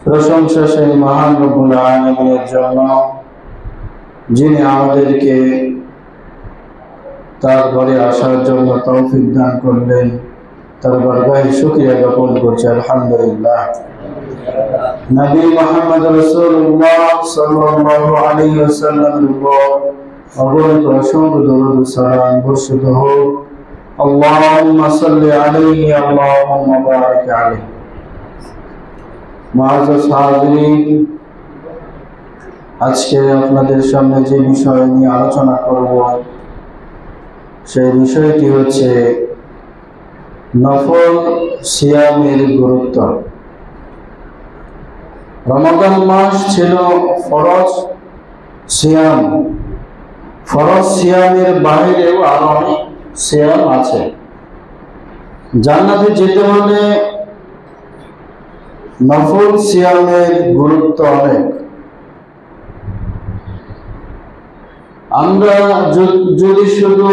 প্রশংসা সেই মহান রব্বুল আলামিনের জন্য, যিনি আমাদেরকে তার ঘরে আসার জন্য তৌফিক দান করলেন। তার বারগাহে শুকরিয়া জ্ঞাপন করছি, আলহামদুলিল্লাহ। নবী মুহাম্মদ রাসূলুল্লাহ সাল্লাল্লাহু আলাইহি ওয়াসাল্লামের উপর অগণিত অসংখ্য দরুদ ও সালাম বর্ষিত হোক। আল্লাহুম্মা সাল্লি আলাইহি আল্লাহুম্মা বারিক আলাইহি। মুআজ্জাজ হাজিরিন, আজকে আপনাদের সামনে যে বিষয় নিয়ে আলোচনা করব সেই বিষয়টি হচ্ছে নফল সিয়ামের গুরুত্ব। রমাদান মাস ছিল ফরজ সিয়াম। ফরজ সিয়ামের বাইরেও আরো অনেক সিয়াম আছে। জান্নাতে যেতে হলে নফল সিয়ামের গুরুত্ব অনেক। আমরা যদি শুধু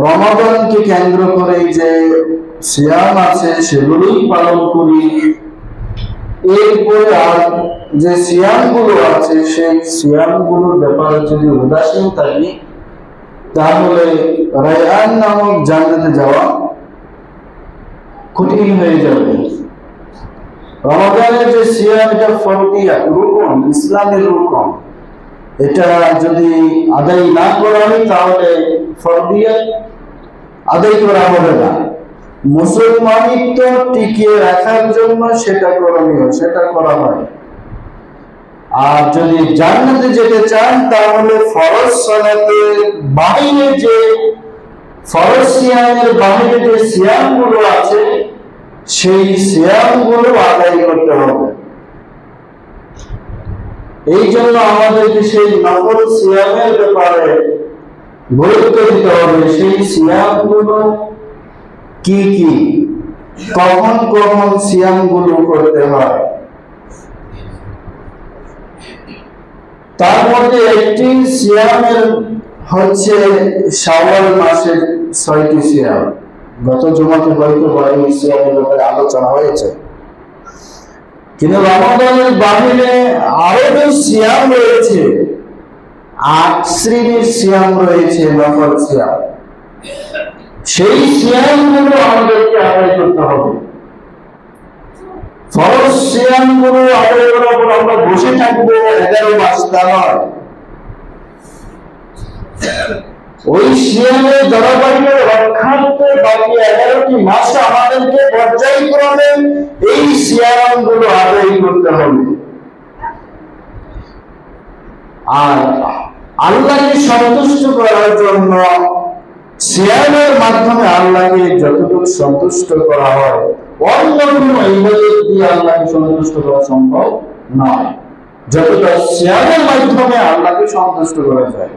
রমাদানকে কেন্দ্র করে যে সিয়াম আছে সেগুলোই পালন করি, এরপরে আর যে সিয়ামগুলো আছে সেই সিয়ামগুলোর ব্যাপারে যদি উদাসীন থাকি, তাহলে রায়্যান নামক জান্নাতে যাওয়া কঠিন হয়ে যাবে। রমাদানের যে সিয়াম, এটা ফরদিয়া, রুকন, ইসলামের রুকন। এটা যদি আদায় না করা হয় তাহলে ফরদিয়া আদায় করা হবে না। মুসলমানিত্ব টিকিয়ে রাখার জন্য সেটা করণীয়, সেটা করা হয়। আর যদি জান্নাতে যেতে চান তাহলে ফরজ সালাতের বাইরে যে ফরজ সিয়ামের বাইরে যে সিয়ামগুলো আছে সেই সিয়ামগুলো আদায় করতে হবে। এই জন্য আমাদেরকে সেই নফল সিয়ামের ব্যাপারে গুরুত্ব দিতে হবে। সেই সিয়ামগুলো কি কি, কখন কখন সিয়ামগুলো করতে হয়। তার মধ্যে একটি সিয়ামের হচ্ছে শাওয়াল মাসের 6টি সিয়াম। গত জুমাতে হয়তো এই সিয়ামের ব্যাপারে আলোচনা হয়েছে, কিন্তু রমাদানের বাহিরে আরো যে সিয়াম রয়েছে, 8 শ্রেণীর সিয়াম রয়েছে, নফল সিয়াম। সেই সিয়ামগুলো আমাদেরকে আদায় করতে হবে। ফরজ সিয়ামগুলো আদায় করার পর আমরা বসে থাকবো 11 মাস, তা নয়। ওই সিয়ামের ধারাবাহিকতা রক্ষার্থে বাকি 11টি মাসে আমাদেরকে পর্যায়ক্রমে এই সিয়ামগুলো আদায় করতে হবে। আর আল্লাহকে সন্তুষ্ট করার জন্য সিয়ামের মাধ্যমে আল্লাহকে যতটুকু সন্তুষ্ট করা হয়, অন্য কোনো ইবাদত দিয়ে আল্লাহকে সন্তুষ্ট করা সম্ভব নয়, যতটা সিয়ামের মাধ্যমে আল্লাহকে সন্তুষ্ট করা যায়।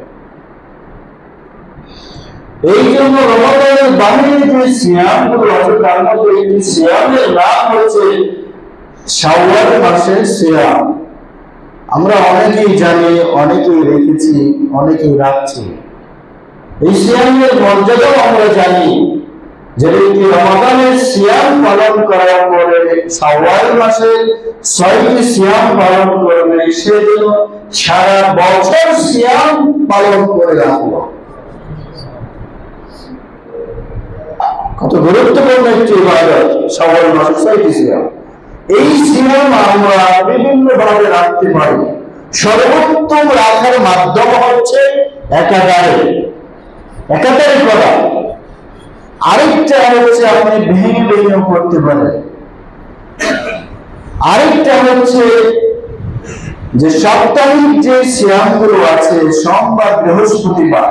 এই জন্য রমাদানের বাহিরে যে সিয়ামগুলো আছে তার মধ্যে একটি সিয়ামের নাম হচ্ছে শাওয়াল মাসের সিয়াম। আমরা অনেকেই জানি, অনেকেই রেখেছি, অনেকেই রাখছি। এই সিয়ামের মর্যাদাও আমরা জানি, যে ব্যক্তি রমাদানের সিয়াম পালন করার পরে শাওয়াল মাসের 6টি সিয়াম পালন করবে, সে যেন সারা বছর সিয়াম পালন করে রাখলো। কত গুরুত্বপূর্ণ একটি ইবাদত শাওয়াল মাসের 6টি সিয়াম। এই সিয়াম আমরা বিভিন্ন ভাবে রাখতে পারি। সর্বোত্তম রাখার মাধ্যম হচ্ছে একাধারে করা। আরেকটা হচ্ছে আপনি ভেঙে ভেঙে করতে পারেন। আরেকটা হচ্ছে যে সাপ্তাহিক যে সিয়ামগুলো আছে, সোমবার, বৃহস্পতিবার,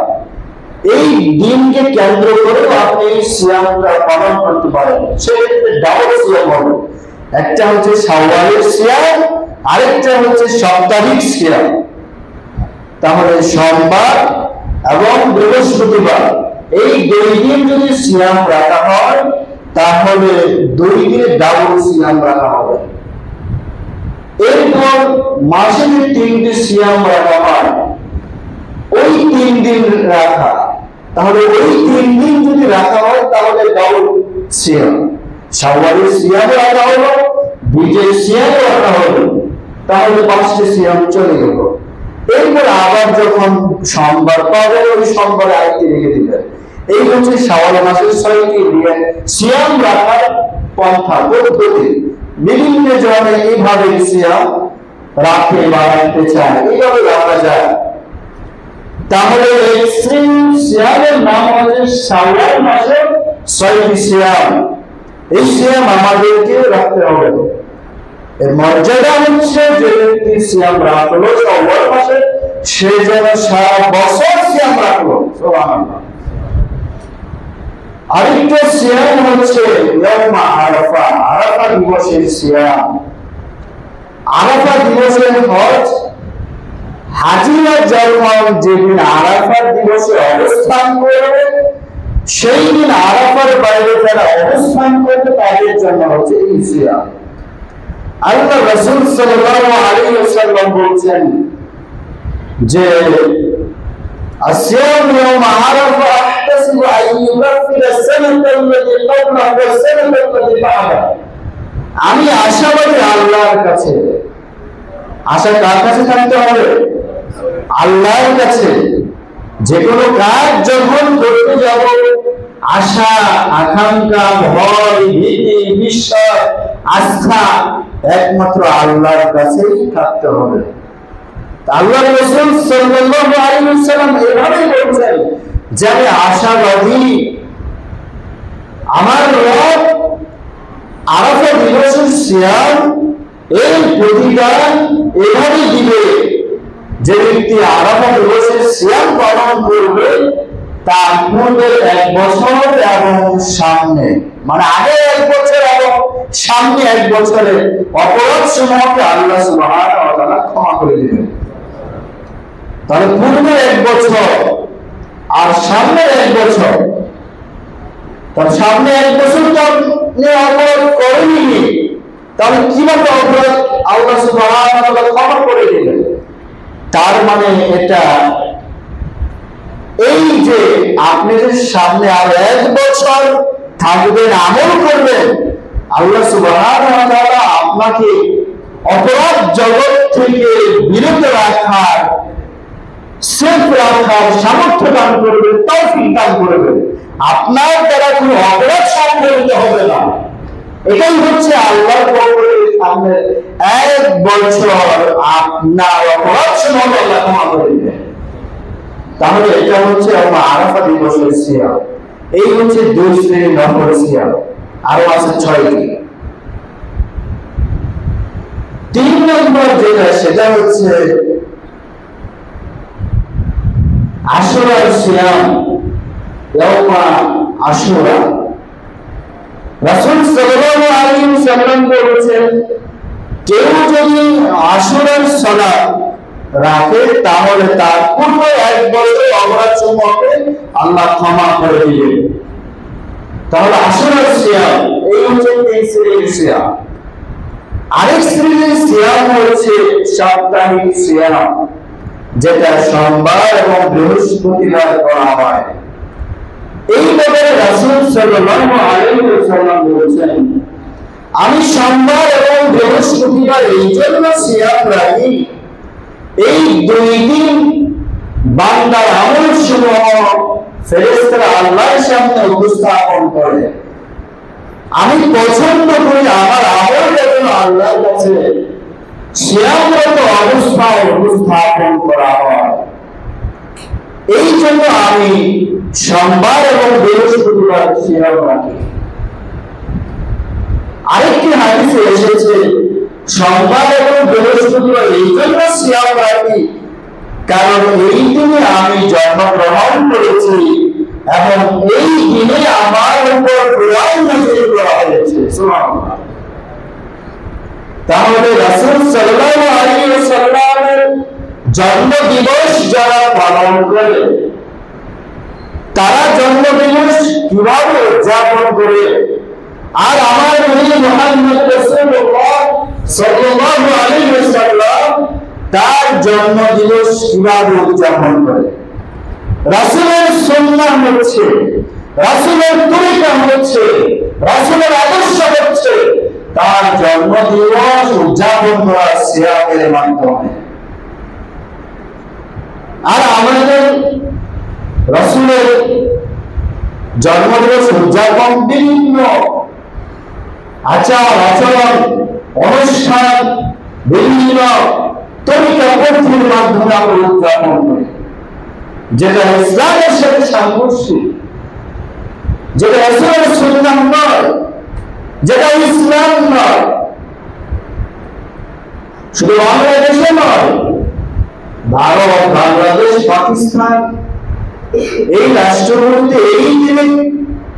এই দিনকে কেন্দ্র করে আপনি এই সিয়ামটা পালন করতে পারেন। সেক্ষেত্রে ডাবল সিয়াম হবে। একটা হচ্ছে শাওয়ালের সিয়াম, আরেকটা হচ্ছে সাপ্তাহিক সিয়াম। তাহলে সোমবার এবং বৃহস্পতিবার এই 2 দিন যদি সিয়াম রাখা হয় তাহলে 2 দিনে ডাবল সিয়াম রাখা হবে। এরপর মাসে যে 3টি সিয়াম রাখা হয়, ওই 3 দিন রাখা, তাহলে ওই 3 দিন যদি রাখা হয় তাহলে ডাবল সিয়াম। শাওয়ালের সিয়াম রাখা হলো, বীজের সিয়াম রাখা হলো, তাহলে 5টি সিয়াম চলে গেল। এরপর আবার যখন সোমবার পাবে ওই সোমবারে আরেকটি রেখে দিবেন। এই হচ্ছে শাওয়াল মাসের 6টি সিয়াম রাখার পন্থা পদ্ধতি। বিভিন্ন জনে এইভাবে সিয়াম রাখে বা রাখতে চায়, এইভাবে রাখা যায়। তাহলে এক্সট্রিম সিয়ামের নাম হচ্ছে শাওয়াল মাসের 6টি সিয়াম। এই সিয়াম আমাদেরকে রাখতে হবে। এর মর্যাদা হচ্ছে যে ব্যক্তি সিয়াম রাখলো শাওয়াল মাসে, সে যেন সারা বছর সিয়াম রাখলো। সুবহানাল্লাহ। আরেকটা সিয়াম হচ্ছে ইয়াউমা আরাফা, আরাফা দিবসের সিয়াম। আরাফা দিবসের হজ হাজিরা যখন যেদিন আরাফার দিবসে অবস্থান করবে, সেই দিন আরাফার বাইরে যারা অবস্থান করবে তাদের জন্য হচ্ছে এই সিয়াম। আল্লাহ রাসূল সাল্লাল্লাহু আলাইহি ওয়াসাল্লাম বলেছেন যে আসিয়াম ইয়াউম আরাফা আহতাসিবু আন ইউকাফিরা সানাতা আল্লাতী ক্বাবলাহা ওয়া সানাতা আল্লাতী বা'দাহা। আমি আশাবাদী আল্লাহর কাছে। আশা কার কাছে থাকতে হবে? আল্লাহর কাছে। যে কোনো কাজ যখন করতে যাব, আশা, আকাঙ্ক্ষা, ভয়, ভীতি, বিশ্বাস, আস্থা একমাত্র আল্লাহর কাছেই থাকতে হবে। আল্লাহ রাসূল সাল্লাল্লাহু আলাইহি ওয়াসাল্লাম এভাবেই বলেছেন যে আমি আশাবাদী আমার রব আরাফা দিবসের সিয়াম এর প্রতিদান এভাবে দিবে। যে ব্যক্তি আরাফা দিবসের সিয়াম পালন করবে তার পূর্বে 1 বছর এবং সামনে, মানে আগে 1 বছর এবং সামনে 1 বছরের অপরাধ সমূহকে আল্লাহ সুবহানাহু ওয়া তাআলা ক্ষমা করে দিবেন। তাহলে পূর্বে 1 বছর আর সামনে 1 বছর, তার সামনে 1 বছর তো আপনি অপরাধ করেনি, তাহলে কিভাবে অপরাধ আল্লাহ সুবহানাহু ওয়া তাআলা ক্ষমা করে দিবেন? তার মানে এটা এই যে আপনি যে সামনে আর 1 বছর থাকবেন, আমল করবেন, আল্লাহ সুবহানাহু ওয়া তাআলা আপনাকে অপরাধ জগৎ থেকে বিরত রাখার, সেফ রাখার সামর্থ্য দান করবেন, তৌফিক দান করবেন। আপনার দ্বারা কোনো অপরাধ সংঘটিত হবে না। এটাই হচ্ছে আল্লাহর পক্ষ থেকে সামনে 1 বছর আপনার অপরাধ সমূহ আল্লাহ ক্ষমা করে দিবেন। তাহলে এটা হচ্ছে আমার আরাফা দিবসের সিয়াম। এই হচ্ছে 2 শ্রেণীর নফল সিয়াম, আরো আছে 6টি। 3 নম্বর যেটা, সেটা হচ্ছে আশুরার সিয়াম, ইয়াউমা আশুরা। রাসূল সাল্লাল্লাহু আলাইহি ওয়াসাল্লাম বলেছেন কেউ যদি আশুরার সালাত রাখে তাহলে তার পূর্বে 1 বছর অপরাধ সমূহকে আল্লাহ ক্ষমা করে দিবেন। তাহলে আশুরার সিয়াম এই হচ্ছে 3 শ্রেণীর সিয়াম। আরেক শ্রেণীর সিয়াম হচ্ছে সাপ্তাহিক সিয়াম, যেটা সোমবার এবং বৃহস্পতিবার করা হয়। এই ব্যাপারে রাসূল সাল্লাল্লাহু আলাইহি ওয়াসাল্লাম বলেছেন আমি সোমবার এবং বৃহস্পতিবার এই জন্য সিয়াম রাখি, এই 2 দিন বান্দার আমল সমূহ ফেরেশতারা আল্লাহর সামনে উপস্থাপন করে। আমি পছন্দ করি আমার আমলটা যেন আল্লাহর কাছে সিয়ামরত অবস্থায় উপস্থাপন করা হয়। এই জন্য আমি সোমবার এবং বৃহস্পতিবার সিয়াম রাখি। আরেকটি হাদিসে এসেছে সোমবার এবং বৃহস্পতিবার এই জন্য সিয়াম রাখি কারণ এই দিনে আমি জন্মগ্রহণ করেছি এবং এই দিনে আমার উপর কোরআন নাযিল করা হয়েছে। সুবহানাল্লাহ। তাহলে রাসূল সাল্লাল্লাহু আলাইহি ওয়াসাল্লামের জন্মদিবস যারা পালন করে তারা জন্মদিবস কিভাবে উদযাপন করে, আর আমার নবী মুহাম্মদ রাসূলুল্লাহ সাল্লাল্লাহু আলাইহি ওয়াসাল্লাম তার জন্মদিবস কিভাবে উদযাপন করে। রাসূলের সুন্নাহ হচ্ছে, রাসূলের তরিকা হচ্ছে, রাসূলের আদর্শ হচ্ছে তার জন্মদিবস উদযাপন করা সিয়ামের মাধ্যমে। আর আমাদের রাসূলের জন্মদিবস উদযাপন বিভিন্ন আচার আচরণ অনুষ্ঠান বিভিন্ন তরিকা পদ্ধতির মাধ্যমে আমরা উদযাপন করি, যেটা ইসলামের সাথে সাংঘর্ষিক, যেটা রাসূলের সুন্নাহ নয়, যেটা ইসলাম নয়। শুধু বাংলাদেশে নয়, ভারত, বাংলাদেশ, পাকিস্তান এই রাষ্ট্রগুলিতে এই দিনে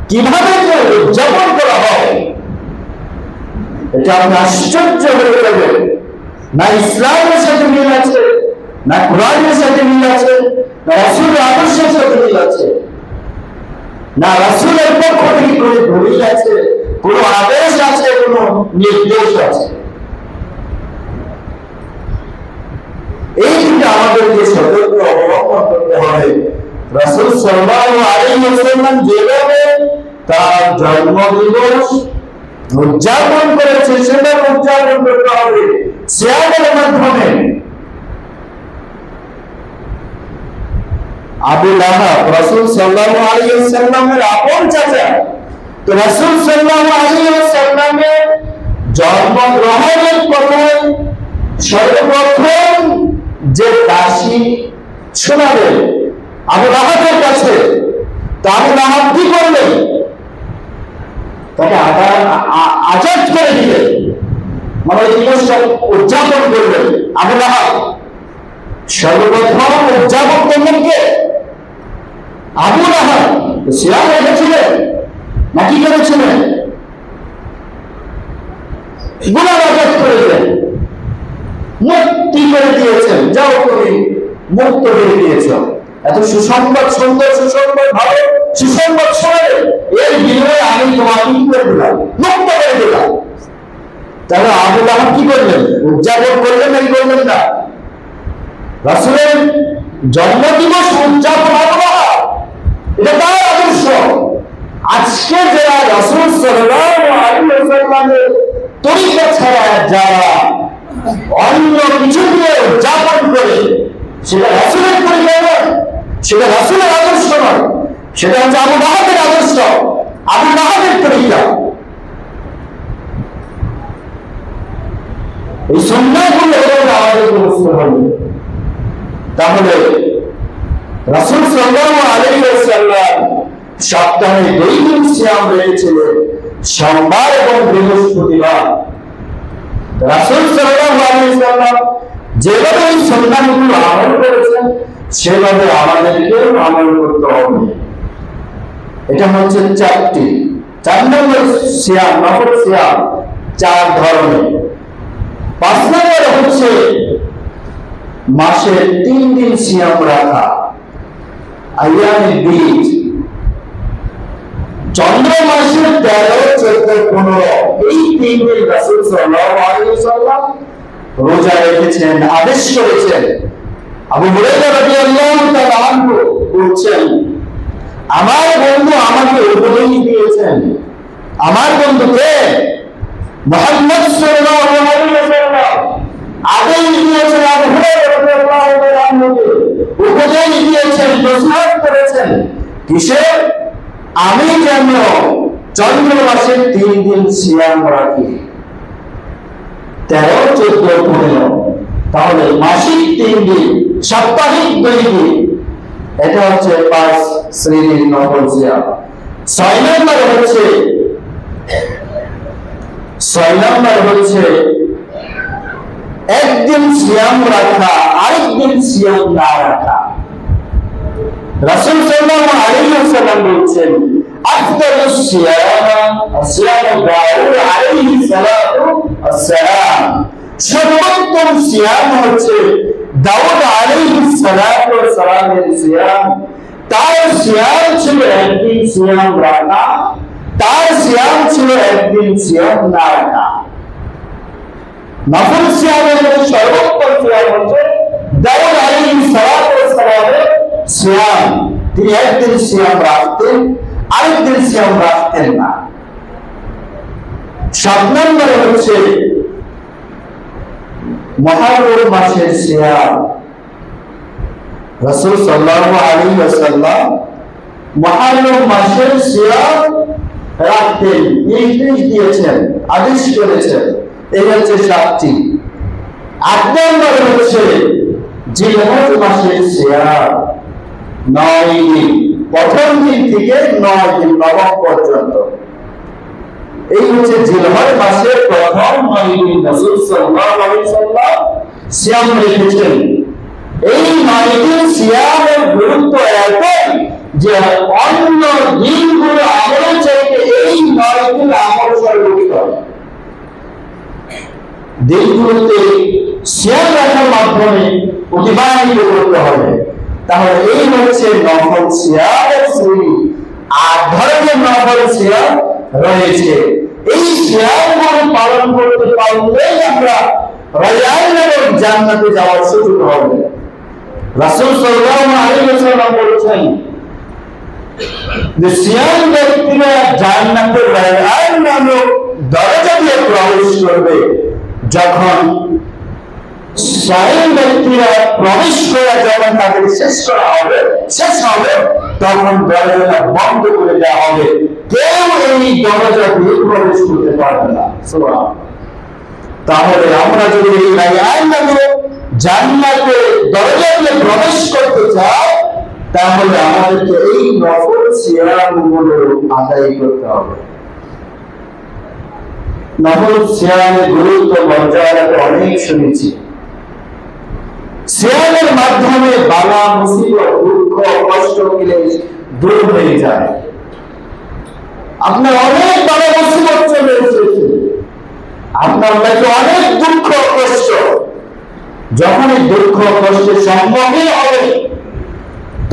কিভাবে উদযাপন করা হয়, এটা আপনি আশ্চর্য হয়ে যাবে। না ইসলামের সাথে মিল আছে, না কোরআনের সাথে মিল আছে, না রাসূলের আদর্শের সাথে মিল আছে, না রাসূলের পক্ষ থেকে কোনো দলিল আছে, কোনো আদেশ আছে, কোনো নির্দেশ আছে। এই দিকে আমাদেরকে সতর্ক অবলম্বন করতে হবে। রাসূল সাল্লাল্লাহু আলাইহি ওয়াসাল্লাম যেভাবে তার জন্মদিবস উদযাপন করেছে সেটা উদযাপন করতে হবে সিয়ামের মাধ্যমে। আবু লাহাব রাসূল সাল্লাল্লাহু আলাইহি ওয়াসাল্লামের আপন চাচা, তো রাসূল সাল্লাল্লাহু আলাইহি ওয়াসাল্লামের জন্মগ্রহণের পরে সর্বপ্রথম যে দাসী শোনাবেন আবু লাহাবের কাছে, তা আবু লাহাব কি করলেন? তাকে আজাদ করে দিলেন, মানে দিবসটা উদযাপন করলেন। আবু লাহাব সর্বপ্রথম উদযাপন করলেন কে? আবু লাহাব। সিয়াম রেখেছিলেন না কি করেছিলেন? গুনাহ আজাদ করে দিলেন, মুক্তি করে দিয়েছেন। যাও তুমি মুক্ত হয়ে দিয়েছ। এত সুসংবাদ, সুন্দর সুসংবাদ, ভালো সুসংবাদ শোনে, এর বিনিময়ে আমি তোমাকে কি করে দিলাম? মুক্ত করে দিলাম। তাহলে আবু লাহাব কি করলেন? উদযাপন করলেন নাকি করলেন না? রাসূলের জন্মদিবস উদযাপন আবু লাহাব, এটা তার আদর্শ। আজকে যারা রাসূল সাল্লাল্লাহু আলাইহি ওয়াসাল্লামের তরিকা ছাড়া যারা অন্য কিছু দিয়ে উদযাপন করে, সেটা রাসূলের তরিকা নয়, সেটা রাসূলের আদর্শ নয়, সেটা হচ্ছে আবু লাহাবের আদর্শ, আবু লাহাবের তরিকা। এই সুন্নাহগুলো আমাদেরকে বুঝতে হবে। তাহলে রাসূল সাল্লাল্লাহু আলাইহি ওয়াসাল্লাম সপ্তাহে 2 দিন সিয়াম রেখেছিলেন, সোমবার এবং বৃহস্পতিবার। রাসূল সাল্লাল্লাহু আলাইহি ওয়াসাল্লাম যেভাবে এই সুন্নাহগুলো আমল করেছেন সেভাবে আমাদেরকে আমল করতে হবে। এটা হচ্ছে 4 নম্বর সিয়াম, নফল সিয়াম 4 ধরনের। 5 নম্বর হচ্ছে মাসে 3 দিন সিয়াম রাখা, আইয়ামে বীজ। চন্দ্র মাসের 13, 14, 15 এই 3 দিন রাসূল সাল্লাল্লাহু আলাইহি ওয়াসাল্লাম রোজা রেখেছেন, আদেশ করেছেন। আবু হুরায়রা রাদিয়াল্লাহু তাআলা আনহু বলছেন, আমার বন্ধু আমাকে উপদেশ দিয়েছেন। আমার বন্ধু কে? মুহাম্মদ সাল্লাল্লাহু আলাইহি ওয়াসাল্লাম আদেশ দিয়েছেন, আবু হুরায়রা রাদিয়াল্লাহু তাআলা আনহুকে উপদেশ দিয়েছেন, নসিহত করেছেন। কিসে? আমি যেন চন্দ্র মাসের 3 দিন সিয়াম রাখি, 13, 14, 15। তাহলে মাসিক 3 দিন, সাপ্তাহিক 2 দিন, এটা হচ্ছে 5 শ্রেণীর নফল সিয়াম। 6 নম্বর হচ্ছে একদিন সিয়াম রাখা, আরেকদিন সিয়াম না রাখা। রাসূল সাল্লাল্লাহু আলাইহি ওয়াসাল্লাম বলেছেন, আফদালুস সিয়াম সিয়াম দাউদ আলাইহি সালাতু ওয়াসসালাম, সর্বোত্তম সিয়াম হচ্ছে দাউদ আলাইহিস সালাতু ওয়াসসালামের সিয়াম। তার সিয়াম ছিল একদিন সিয়াম রাখা, তার সিয়াম ছিল একদিন সিয়াম না রাখা। নফল সিয়ামের মধ্যে সর্বোত্তম সিয়াম হচ্ছে দাউদ আলাইহিস সালাতু ওয়াসসালামের সিয়াম। তিনি একদিন সিয়াম রাখতেন, আরেকদিন সিয়াম রাখতেন না। 7 নম্বরে হচ্ছে মুহররম মাসের সিয়াম। রাসূল সাল্লাল্লাহু আলাইহি ওয়াসাল্লাম মুহররম মাসের সিয়াম রাখতেন, নির্দেশ দিয়েছেন, আদেশ করেছেন। এই হচ্ছে 7টি। 8 নম্বরে হচ্ছে জিলহজ মাসের সিয়াম, 9 দিন, প্রথম দিন থেকে 9 দিন নবম পর্যন্ত। এই হচ্ছে জিলহজ মাসের প্রথম 9 দিন রাসূল সাল্লাল্লাহু আলাইহি ওয়াসাল্লাম সিয়াম রেখেছেন। এই 9 দিন সিয়ামের গুরুত্ব এতই যে অন্য দিনগুলো আমলের চাইতে এই 9 দিন আমল সর্বোচ্চ। দিনগুলোতে সিয়াম রাখার মাধ্যমে অতিবাহিত করতে হবে। তাহলে এই হচ্ছে নফল সিয়ামের শ্রেণী। 8 ধরনের নফল সিয়াম রয়েছে। এই সিয়ামগুলো পালন করতে পারলেই আমরা রায়্যান নামক জান্নাতে যাওয়ার সুযোগ হবে। রাসূল সাল্লাল্লাহু আলাইহি ওয়াসাল্লাম বলেছেন যে সিয়াম ব্যক্তিরা জান্নাতের রায়্যান নামক দরজা দিয়ে প্রবেশ করবে। যখন সাইম ব্যক্তিরা প্রবেশ করে যখন তাদের শেষ হবে তখন দরজাটা বন্ধ করে দেওয়া হবে। কেউ এই দরজা দিয়ে প্রবেশ করতে পারবে না। সুবহানাল্লাহ। তাহলে আমরা যদি এই রায়্যান নামক জান্নাতের দরজা দিয়ে প্রবেশ করতে চাই তাহলে আমাদেরকে এই নফল সিয়ামগুলো আদায় করতে হবে। নফল সিয়ামের গুরুত্ব মর্যাদা অনেক শুনেছি। সিয়ামের মাধ্যমে বালা মুসিবত, দুঃখ, কষ্ট, ক্লেশ দূর হয়ে যায়। আপনার অনেক বালা মুসিবত চলে এসেছে, আপনার কাছে অনেক দুঃখ কষ্ট। যখন এই দুঃখ কষ্টের সম্মুখীন হবে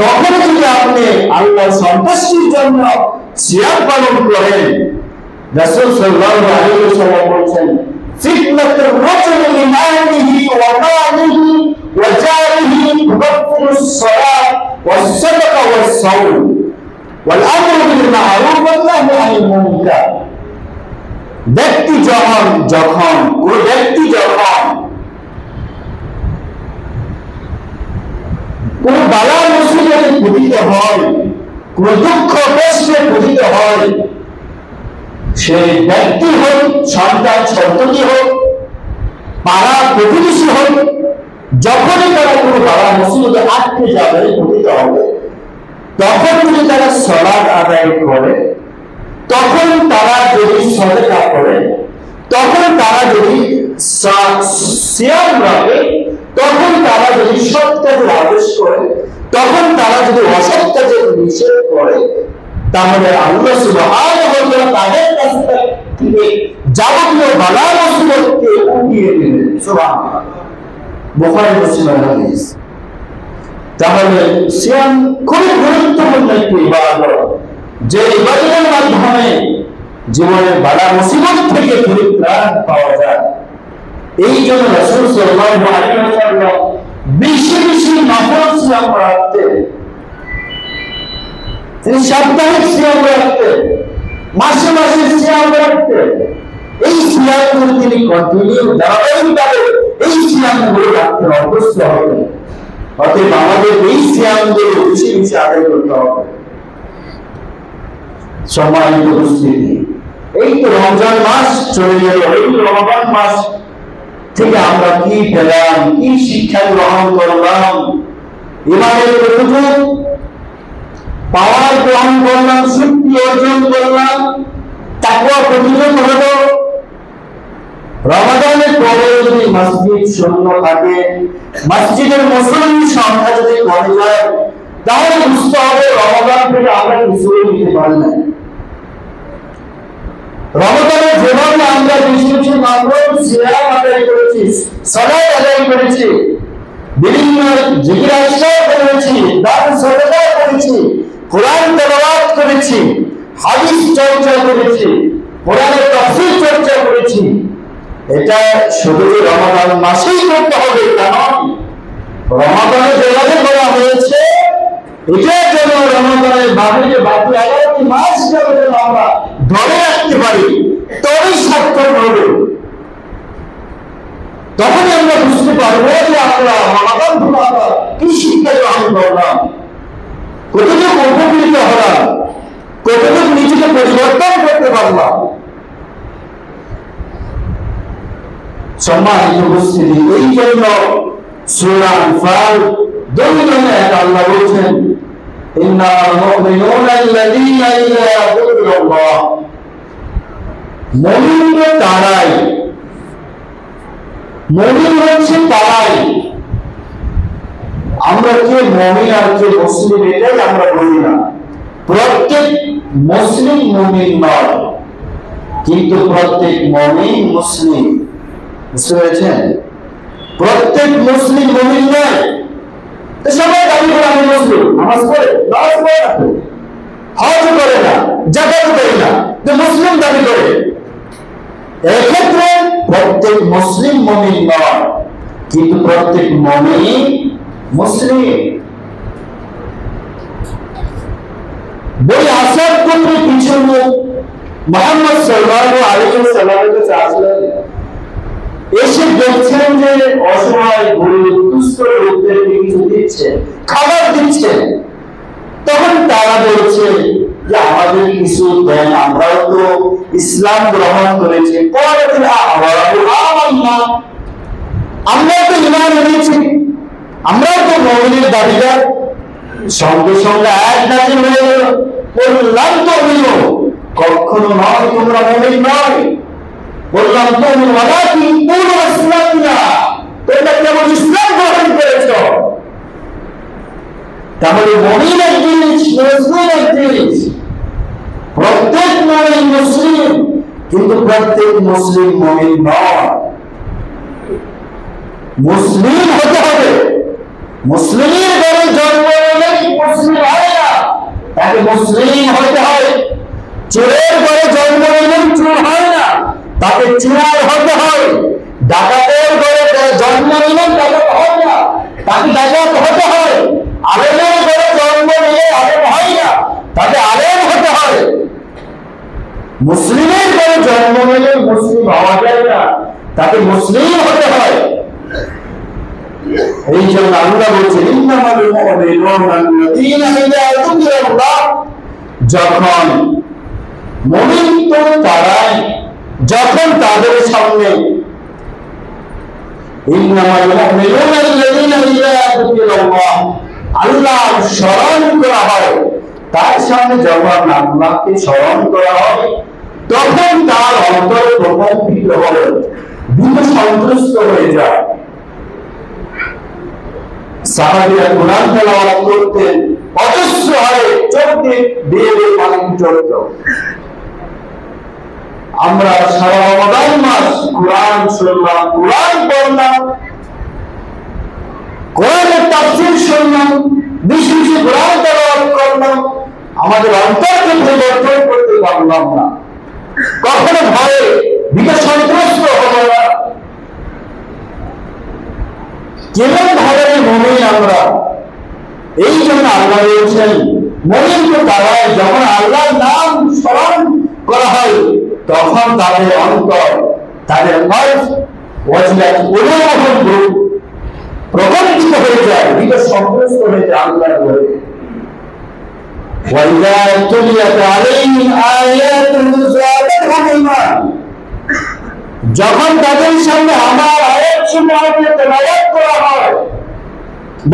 তখন যদি আপনি আল্লাহর সন্তুষ্টির জন্য সিয়াম পালন করেন, রাসূল সাল্লাল্লাহু আলাইহি ওয়াসাল্লাম বলেছেন ফিতনাতুর রাজুলি লিমালিহি ওয়া মালিহি ওয়া জারিহি তুবাত্তিলুস সালাত ওয়াস সাদাকা ওয়াস সাওম ওয়াল আমরু বিল মা'রুফ ওয়ান নাহয়ু আনিল মুনকার। ব্যক্তি যখন কোন বালা মুসিবতে পতিত হয়, কোন দুঃখ কষ্টে পতিত হয়, সে ব্যক্তি হোক, সন্তান সন্ততি হোক, পাড়া প্রতিবেশী হোক, যখনই তারা কোনো বালা মুসিবতে আটকে যাবে, পতিত হবে, তখন যদি তারা সালাত আদায় করে, তখন তারা যদি সাদকা করে, তখন তারা যদি সিয়াম রাখে, তখন তারা যদি সৎ কাজের আদেশ করে, তখন তারা যদি অসৎ কাজের নিষেধ করে, তাহলে আল্লাহ সুবহানাহু ওয়া তাআলা তাদের কাছ থেকে যাবতীয় বালা মুসিবতকে উঠিয়ে দিবেন। সুবহানাল্লাহ। বুখারী মুসলিমের হাদিস। তাহলে সিয়াম খুব গুরুত্বপূর্ণ একটি ইবাদত, যে ইবাদতের মাধ্যমে জীবনের বালা মুসিবত থেকে পরিত্রাণ পাওয়া যায়। এই জন্য রাসূল সাল্লাল্লাহু আলাইহি ওয়াসাল্লাম বেশি বেশি নফল সিয়াম রাখতেন। তিনি সাপ্তাহিক সিয়াম রাখতেন, মাসে মাসে সিয়াম রাখতেন। এই সিয়ামগুলো তিনি কন্টিনিউ ধারাবাহিকভাবে এই সিয়ামগুলো রাখতে অভ্যস্ত হতেন। অতএব আমাদের এই সিয়ামগুলো বেশি বেশি আদায় করতে হবে। সম্মানিত উপস্থিতি, এই তো রমজান মাস চলে গেল। এই রমজান মাস থেকে আমরা কি পেলাম, কি শিক্ষা গ্রহণ করলাম, ইমানের কতটুকু পাওয়ার গ্রহণ করলাম, শক্তি অর্জন করলাম, তাকওয়া কতটুকু হলো। রমাদানের পরে যদি মসজিদ শূন্য থাকে, মসজিদের মুসল্লির সংখ্যা যদি কমে যায়, তাহলে বুঝতে হবে রমাদান থেকে আমরা কিছুই নিতে পারি না। রমাদানে যেভাবে আমরা বেশি বেশি মাত্র সিয়াম আদায় করেছি, সালাত আদায় করেছি, বিভিন্ন জিকির আজকার করেছি, দান সাদকা করেছি, কোরআন তেলাওয়াত করেছি, হাদিস চর্চা করেছি, কোরআনের তাফসীর চর্চা করেছি, এটা শুধু রমাদান মাসেই করতে হবে তা নয়। রমাদানে যেভাবে করা হয়েছে এটার জন্য রমাদানের বাকি 11টি মাস যেন আমরা ধরে রাখতে পারি, তবেই সার্থক হবে। তখনই আমরা বুঝতে পারবো যে আমরা রমাদান ধরা কি শিক্ষা গ্রহণ করলাম, কতটুকু উপকৃত হলাম, কতটুকু নিজেকে পরিবর্তন করতে পারলাম। সম্মানিত উপস্থিতি, এই জন্য সূরা আনফাল 2 আল্লাহ বলছেন, ইন্নাল মুমিনুনা আল্লাযীনা ইযা যুকিরাল্লাহ, মুমিন তারাই, মুমিন হচ্ছে তারাই। আমরা কে মুমিন আর কে মুসলিম এটাই আমরা বলি না। প্রত্যেক মুসলিম মুমিন নয়, কিন্তু প্রত্যেক মুমিন মুসলিম। বুঝতে পেরেছেন? প্রত্যেক মুসলিম মুমিন নয়। সবাই দাবি করে আমি মুসলিম, নামাজ পড়ে, নামাজ পড়ে না, হজ করে না, যাকাত দেয় না, তো মুসলিম দাবি করে। এক্ষেত্রে প্রত্যেক মুসলিম মুমিন নয়, কিন্তু প্রত্যেক মুমিন মুসলিম। বই আসাদ করতে পিছনে মুহাম্মদ সাল্লাল্লাহু আলাইহি ওয়াসাল্লামের কাছে আসলেন, এসে দেখছেন যে অসহায় গরিব দুস্থ লোকদেরকে কিছু দিচ্ছে, খাবার দিচ্ছে। তখন তারা বলছে যে আমাদের কিছু দেন, আমরাও তো ইসলাম গ্রহণ করেছি, আমরাও তো ঈমান এনেছি, আমরাও তো মুমিনের দাবিদার। সঙ্গে সঙ্গে আয়াত নাযিল হয়ে গেল, বললাম তো কখনো নয়, তোমরা মুমিন নয়। বললাম তো ওয়ালাকিন কুনু আসলামনা, তোমরা কেবল ইসলাম গ্রহণ করেছো। তাহলে মুমিন এক জিনিস, মুসলিম এক জিনিস। প্রত্যেক মুমিন মুসলিম, কিন্তু প্রত্যেক মুসলিম মুমিন নয়। মুসলিম হতে হবে। মুসলিমের ঘরে জন্ম নিলেই মুসলিম হয় না, তাকে মুসলিম হতে হয়। চোরের ঘরে জন্ম নিলেই চোর হয় না, তাকে চোর হতে হয়। ডাকাতের ঘরে জন্ম নিলেই ডাকাত হয় না, তাকে ডাকাত হতে হয়। আলেমের ঘরে জন্ম নিলে আলেম হয় না, তাকে আলেম হতে হয়। মুসলিমের ঘরে জন্ম নিলে মুসলিম হওয়া যায় না, তাকে মুসলিম হতে হয়। এই জন্য আল্লাহ বলছেন, ইন্নামাল মুমিনুনা আল্লাযীনা ইযা যুকিরাল্লাহ, যখন মুমিন তো তারাই যখন তাদের সামনে, ইন্নামাল মুমিনুনা আল্লাযীনা ইযা যুকিরাল্লাহ, আল্লাহ স্মরণ করা হয়, তার সামনে যখন আল্লাহকে স্মরণ করা হয়, তখন তার অন্তর প্রকম্পিত হয়, ভীত সন্ত্রস্ত হয়ে যায়। সাহাবীরা কোরআন তেলাওয়াত করতেন, অজস্র হয়ে চোখ দিয়ে বেয়ে পানি ঝরত। আমরা সারা রমাদান মাস কোরআন শুনলাম, কোরআন পড়লাম, কোরআনের তাফসীর শুনলাম, বেশি বেশি কোরআন তেলাওয়াত করলাম, আমাদের অন্তরকে পরিবর্তন করতে পারলাম না। কখনো ভয়ে ভীত সন্ত্রস্ত হলো না। কেমন ধরনের মুমিন আমরা? এই জন্য আল্লাহ বলছেন, মুমিন তো তারাই যখন আল্লাহর নাম স্মরণ করা হয়, তখন তাদের অন্তর, তাদের কল্প ওয়াজিলাত কুলুবুহুম প্রকম্পিত হয়ে যায়, ভীত সন্ত্রস্ত হয়ে যায় আল্লাহর বলে। ওয়াইযা তুলিয়াত আলাইহিম আয়াতুহু যাদাতহুম ঈমান, যখন তাদের সামনে আমার আয়াতসমূহকে তেলাওয়াত করা হয়,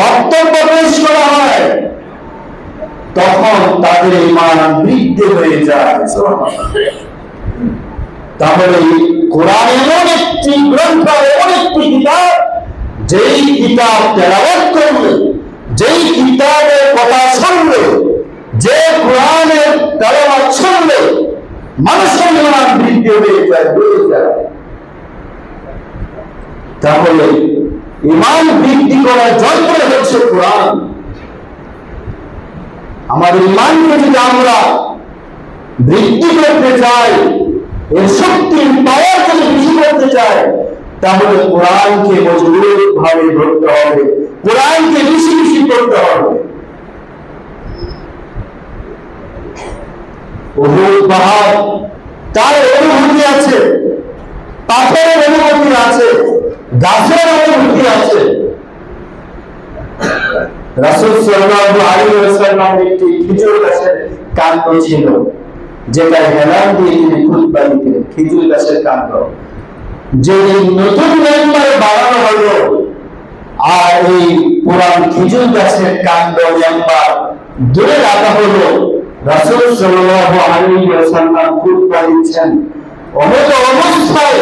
বক্তব্য পেশ করা হয়, তখন তাদের ঈমান বৃদ্ধি হয়ে যায়। তাহলে কোরআন এমন একটি গ্রন্থ, এমন একটি কিতাব, যেই কিতাব তেলাওয়াত করলে, যেই কিতাবের কথা শুনলে, যে কোরআনের তেলাওয়াত শুনলে মানুষের ঈমান বৃদ্ধি হয়ে যায়, বেড়ে যায়। তাহলে ঈমান বৃদ্ধি করার যন্ত্র হচ্ছে কোরআন। আমাদের ঈমানকে যদি আমরা বৃদ্ধি করতে চাই, এর শক্তির পাওয়ার যদি বেশি করতে চাই, তাহলে কোরআনকে মজবুত ভাবে ধরতে হবে, কোরআনকে বেশি বেশি করতে হবে। উহুদ পাহাড় তার অনুভূতি আছে, পাথরের অনুভূতি আছে, গাছের অনুভূতি আছে। রাসূল সাল্লাল্লাহু আলাইহি ওয়াসাল্লাম একটি খেজুর গাছের কাণ্ড ছিল, যেটা হেলান দিয়ে তিনি খুতবা দিতেন। খেজুর গাছের কাণ্ড যে নতুন মেম্বার বানানো হলো, আর এই পুরান খেজুর গাছের কাণ্ড মেম্বার দূরে রাখা হলো। রাসূল সাল্লাল্লাহু আলাইহি ওয়াসাল্লাম খুতবা দিচ্ছেন, অমত অবস্থায়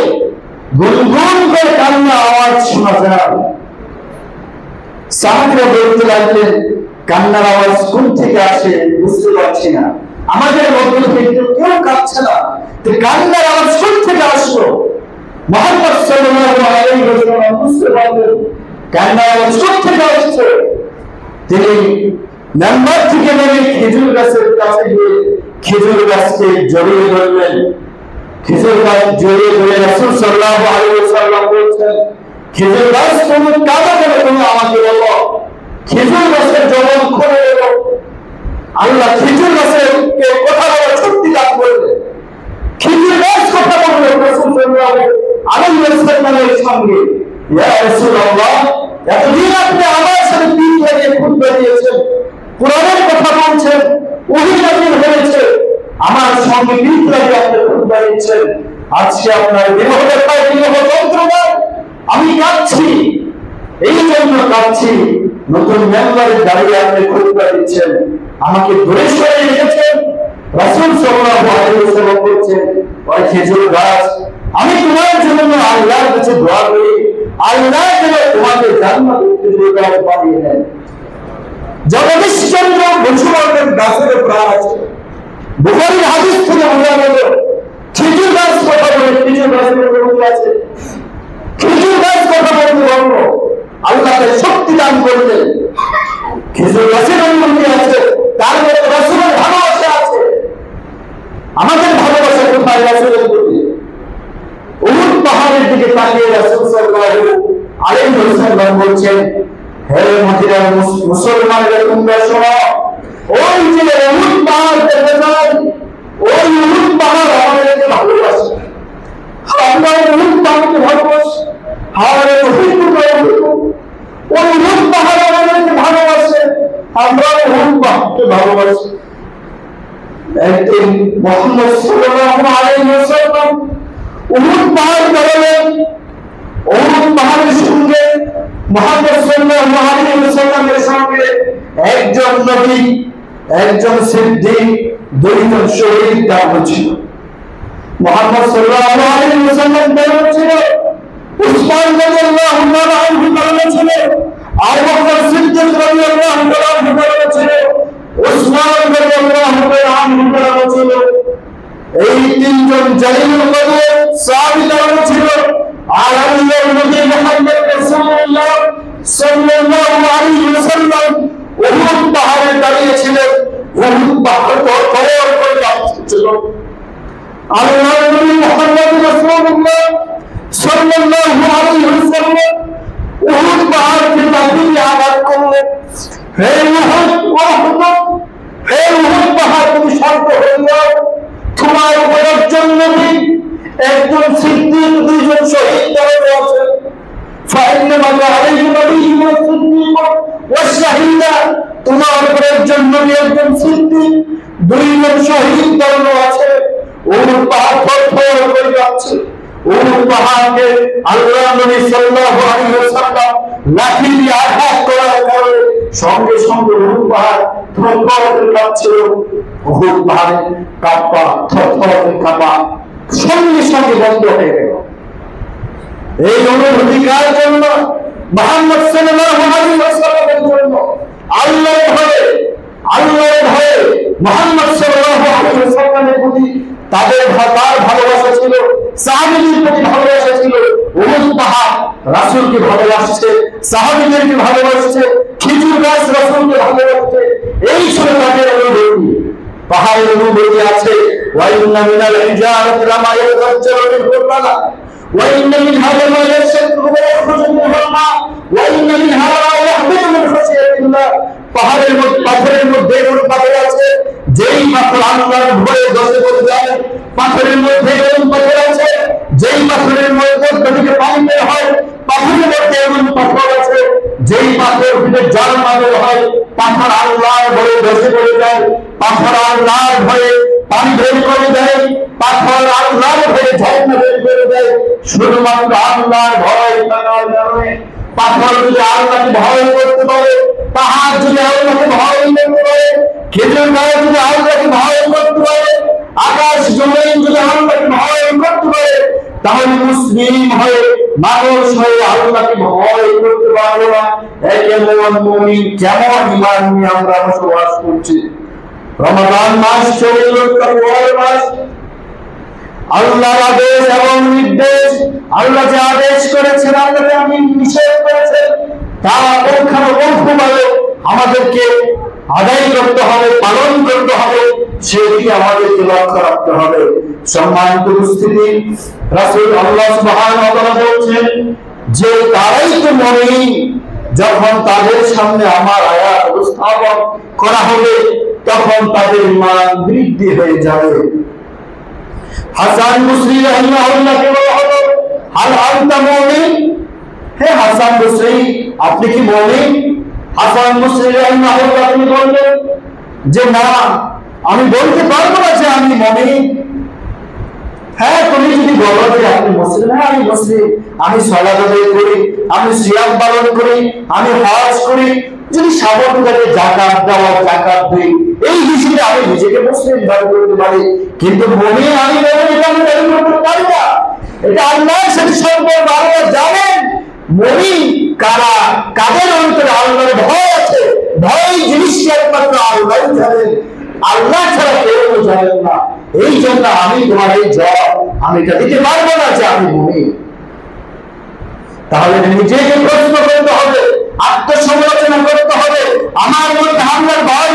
গুনগুন করে কান্নার আওয়াজ শোনা যায়। সাহাবীরা বলতে লাগলেন, কান্নার আওয়াজ কোন থেকে আসে বুঝতে পারছি না, আমাদের মধ্যে থেকে কেউ কাঁদছে না, তো কান্নার আওয়াজ কোন থেকে আসলো? মুহাম্মদ সাল্লাল্লাহু আলাইহি ওয়াসাল্লাম বুঝতে পারলেন কান্নার আওয়াজ কোন থেকে আসছে। তিনি মেম্বার থেকে নেমে খেজুর গাছের কাছে গিয়ে খেজুর গাছকে জড়িয়ে ধরলেন। খেজুর গাছ জড়িয়ে ধরে রাসূল সাল্লাল্লাহু আলাইহি ওয়াসাল্লাম বলছেন, খেজুর গাছ তুমি কাঁদো কেন? তুমি আমাকে বলো। খেজুর গাছের জবান খুলে গেল। আল্লাহ খেজুর গাছের কথা বলার শক্তি দান করলেন। খেজুর গাছ কথা বললেন রাসূল সাল্লাল্লাহু আলাইহি ওয়াসাল্লামের সঙ্গে, ইয়া রাসূলুল্লাহ, এতদিন আপনি আমার সাথে পিঠ লাগিয়ে খুতবা দিয়েছেন, কোরআনের কথা বলছেন, ওহী নাযিল হয়েছে, আমার সঙ্গে পিঠ লাগিয়ে আপনি খুতবা দিচ্ছেন। আজকে আপনার বিরহ ব্যথায়, বিরহ যন্ত্রণায় আমি কাঁদছি, এই জন্য কাঁদছি। নতুন মেম্বারে দাঁড়িয়ে আপনি খুতবা দিচ্ছেন, আমাকে দূরে সরিয়ে রেখেছেন। রাসূল সাল্লাল্লাহু আলাইহি ওয়াসাল্লাম বলছেন, ওই খেজুর গাছ, আমি তোমার জন্য আল্লাহর কাছে দোয়া করি, আল্লাহ যেন তোমাকে জান্নাতের খেজুর গাছ বানিয়ে দেন। জগদীশচন্দ্র বসুমাতার গাছের প্রাণ আছে। বুখারীর হাদিস থেকে বোঝা গেল, খেজুর গাছ কথা বলে খেজুর গাছের অনুমতি আছে। খেজুর গাছ কথা বলতে বলল, আল্লাহকে শক্তি দান করলেন। খেজুর গাছের অনুমতি আছে, তার মধ্যে রাসূলের ভালোবাসা আছে। আমাদের ভালোবাসা কোথায়? রাসূলের প্রতি। উহুদ পাহাড়ের দিকে তাকিয়ে রাসূল সাল্লাল্লাহু আলাইহি ওয়াসাল্লাম বলছেন, হে মদিনার মুসলমানরা, তোমরা শোনো, ওই যে উহুদ পাহাড় দেখে যান, ওই উহুদ পাহাড় আমাদেরকে ভালোবাসে। আমরা উহুদ পাহাড়কে ভালোবাসি, আমাদের ওই উহুদ পাহাড় আমাদেরকে ভালোবাসে, আমরা উহুদ পাহাড়কে ভালোবাসি। একদিন মুহাম্মদ সাল্লাল্লাহু আলাইহি ওয়াসাল্লাম উহুদ পাহাড় পেরোলেন। উহুদ পাহাড়ের সঙ্গে মুহাম্মদ সাল্লাল্লাহু আলাইহি ওয়াসাল্লামের সঙ্গে একজন নবী, একজন সিদ্দিক, দুইজন শহীদ দাঁড় ছিল। মুহাম্মদ সাল্লাল্লাহু আলাইহি ওয়াসাল্লাম বেরোচ্ছিল, উসমান রাদিয়াল্লাহু তাআলা আনহু বেরোচ্ছিল, আবু বকর সিদ্দিক রাদিয়াল্লাহু তাআলা আনহু বেরোচ্ছিল, উসমান রাদিয়াল্লাহু তাআলা আনহু বেরোচ্ছিল। এই তিনজন জালিলুল কদর সাহাবী বেরোচ্ছিল। আর আল্লাহর নবী মুহাম্মদ রাসূলুল্লাহ সাল্লাল্লাহু আলাইহি ওয়াসাল্লাম উহুদ পাহাড়ে দাঁড়িয়েছিলেন। উহুদ পাহাড় তরতর করে যাচ্ছিল। আল্লাহর নবী মুহাম্মদ রাসূলুল্লাহ সাল্লাল্লাহু আলাইহি ওয়াসাল্লাম উহুদ পাহাড়কে তাকিয়ে আঘাত করলেন, হে উহুদ, হে উহুদ পাহাড়, তুমি শান্ত হয়ে যাও। তোমার উপর একজন নবী, একজন সিদ্দিক, দুইজন শহীদ দাঁড়িয়ে আছে। ফাইন্নামা আলাইহি নবিয়্যুন ওয়া সিদ্দিকুন ওয়া শাহীদা, তোমার উপর একজন নবী, একজন সিদ্দিক, দুইজন শহীদ দাঁড়িয়ে আছে। উহুদ পাহাড় থরথর করে যাচ্ছে। উহুদ পাহাড়কে আল্লাহর নবী সাল্লাল্লাহু আলাইহি ওয়াসাল্লাম লাঠি দিয়ে আঘাত করার কারণে সঙ্গে সঙ্গে উহুদ পাহাড় থরথর করে কাঁপছিল। উহুদ পাহাড়ে কাঁপা, থরথর করে কাঁপা সঙ্গে সঙ্গে বন্ধ হয়ে গেল। এই অনুভূতি কার জন্য? মুহাম্মদ সাল্লাল্লাহু আলাইহি ওয়াসাল্লামের জন্য। আল্লাহর ভয়ে, আল্লাহর ভয়ে মুহাম্মদ সাল্লাল্লাহু আলাইহি ওয়াসাল্লামের প্রতি তার ভালোবাসা ছিল, সাহাবীদের প্রতি ভালোবাসা ছিল। উহুদ পাহাড় রাসূলকে ভালোবাসছে, সাহাবীদেরকে ভালোবাসছে, খেজুর গাছ রাসূলকে ভালোবাসছে। এই ছিল তাদের অনুভূতি। পাহাড়ের অনুভূতি আছে। ওয়া ইন্না মিনাল হিজারাতি লামা ইয়াতাফাজ্জারু মিনহুল মালা ওয়া ইন্না মিনহা লামা ইয়াশাক্কু ওয়া ইয়াখরুজু মিনহুল মা ওয়া ইন্না মিনহা লা ইয়াহবিতু মিন খাশিয়াতিল্লাহ। পাহাড়ের মধ্যে, পাথরের মধ্যে এমন পাথর আছে, যেই পাথর আল্লাহর ভয়ে ধসে পড়ে যায়, পাথরের মধ্যে এমন পাথর আছে যেই পাথরের মধ্যে থেকে পানি বের হয়, পাথরের মধ্যে এমন পাথর আছে যেই পাথর থেকে জল বের হয়। পাথর আল্লাহর ভয়ে ধসে পড়ে যায়, পাথর আল্লাহর ভয়ে পানি বের করে দেয়, পাথর আল্লাহর ভয়ে ঝর্ণা বের করে দেয়। শুধুমাত্র আল্লাহর ভয় থাকার কারণে পাথর যদি আল্লাহকে ভয় করতে পারে, পাহাড় যদি আল্লাহকে ভয় করতে পারে, খেজুর গাছ যদি আল্লাহকে ভয় করতে পারে, আকাশ জমিন যদি আল্লাহকে ভয় করতে পারে, তাহলে মুসলিম হয়ে মানুষ হয়ে আল্লাহকে ভয় করতে পারবো না? কেমন মুমিন, কেমন ঈমান নিয়ে আমরা বসবাস করছি? রমাদান মাস চলে গেল, তাকওয়ার মাস। আল্লাহর আদেশ এবং নির্দেশ, আল্লাহ যে আদেশ করেছেন, আল্লাহ যে নিষেধ করেছেন, তা পুঙ্খানুপুঙ্খভাবে আমাদেরকে আদায় করতে হবে, পালন করতে হবে, সেটি আমাদেরকে লক্ষ্য রাখতে হবে। সম্মানিত উপস্থিতি, রাসূল আল্লাহ সুবহানাহু ওয়া তাআলা বলছেন যে তারাই তো মুমিন যখন তাদের সামনে আমার আয়াত উপস্থাপন করা হবে, তখন তাদের ঈমান বৃদ্ধি হয়ে যাবে। হাসান বসরি রাহিমাহুল্লাহকে বলা হলো, হাল আনতা মুমিন? হে হাসান বসরি, আপনি কি মুমিন? হাসান বসরি রাহিমাহুল্লাহ তিনি বললেন যে না, আমি বলতে পারবো না যে আমি মুমিন। হ্যাঁ, তুমি যদি বলো যে আপনি মুসলিম, হ্যাঁ আমি মুসলিম, আমি সালাত আদায় করি, আমি সিয়াম পালন করি, আমি হজ করি, যদি সামর্থ্য থাকে যাকাত দেওয়া, যাকাত দিই, এই হিসেবে আমি নিজেকে মুসলিম দাবি করতে পারি, কিন্তু মুমিন আমি মুমিন এটা আমি দাবি করতে পারি না। এটা আল্লাহর সাথে সম্পর্ক, আল্লাহ জানেন মুমিন কারা, কাদের অন্তরে আল্লাহর ভয় আছে। ভয় জিনিসটা একমাত্র আল্লাহ জানেন, আল্লাহ ছাড়া কেউ জানেন না। এই জন্য আমি তোমার এই জবাব আমি এটা দিতে পারবো না যে আমি মুমিন। তাহলে নিজেকে প্রশ্ন করতে হবে, আত্মসমালোচনা করতে হবে, আমার মধ্যে আল্লাহর ভয়